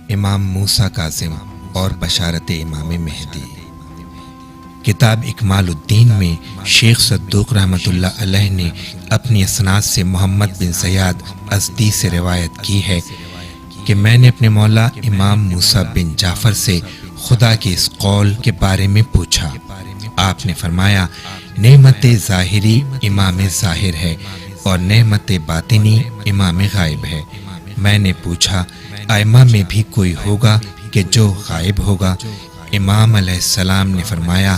امام موسا کاظم اور بشارت امام مہدی۔ کتاب اکمال الدین میں شیخ صدوق رحمۃ اللہ علیہ نے اپنی اسناد سے محمد بن زیاد ازدی سے روایت کی ہے کہ میں نے اپنے مولا امام موسا بن جعفر سے خدا کے اس قول کے بارے میں پوچھا۔ آپ نے فرمایا، نعمت ظاہری امام ظاہر ہے اور نعمت باطنی امام غائب ہے۔ میں نے پوچھا، ائمہ میں بھی کوئی ہوگا کہ جو غائب ہوگا؟ امام علیہ السلام نے فرمایا،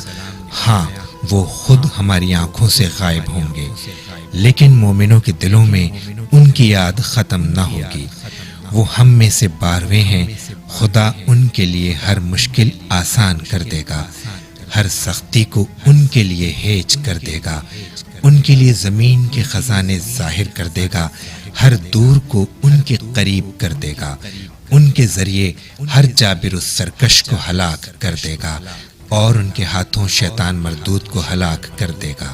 ہاں، وہ خود ہماری آنکھوں سے غائب ہوں گے، لیکن مومنوں کے دلوں میں ان کی یاد ختم نہ ہوگی۔ وہ ہم میں سے 12ویں ہیں، خدا ان کے لیے ہر مشکل آسان کر دے گا، ہر سختی کو ان کے لیے ہیج کر دے گا، ان کے لیے زمین کے خزانے ظاہر کر دے گا، ہر دور کو ان کے قریب کر دے گا، ان کے ذریعے ہر جابر و سرکش کو ہلاک کر دے گا اور ان کے ہاتھوں شیطان مردود کو ہلاک کر دے گا۔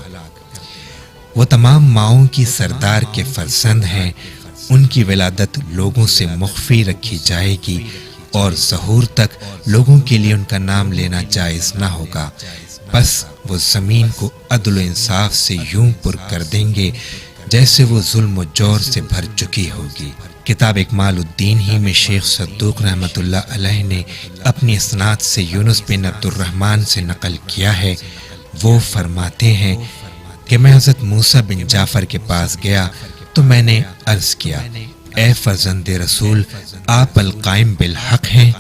وہ تمام ماؤں کی سردار کے فرزند ہیں، ان کی ولادت لوگوں سے مخفی رکھی جائے گی اور ظہور تک لوگوں کے لیے ان کا نام لینا جائز نہ ہوگا، بس وہ زمین کو عدل و انصاف سے یوں پر کر دیں گے جیسے وہ ظلم و جور سے بھر چکی ہوگی۔ کتاب اکمال الدین ہی میں شیخ صدوق رحمۃ اللہ علیہ نے اپنی اسناد سے یونس بن عبد الرحمن سے نقل کیا ہے، وہ فرماتے ہیں کہ میں حضرت موسیٰ بن جعفر کے پاس گیا تو میں نے عرض کیا، اے فرزند رسول، آپ القائم بالحق ہیں؟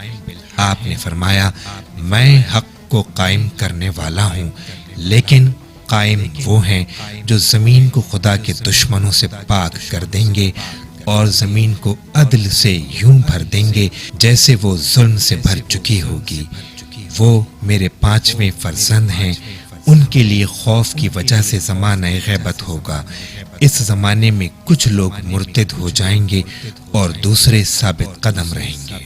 آپ نے فرمایا، میں حق کو قائم کرنے والا ہوں، لیکن قائم وہ ہیں جو زمین کو خدا کے دشمنوں سے پاک کر دیں گے اور زمین کو عدل سے یوں بھر دیں گے جیسے وہ ظلم سے بھر چکی ہوگی۔ وہ میرے 5ویں فرزند ہیں، ان کے لیے خوف کی وجہ سے زمانہ غیبت ہوگا۔ اس زمانے میں کچھ لوگ مرتد ہو جائیں گے اور دوسرے ثابت قدم رہیں گے۔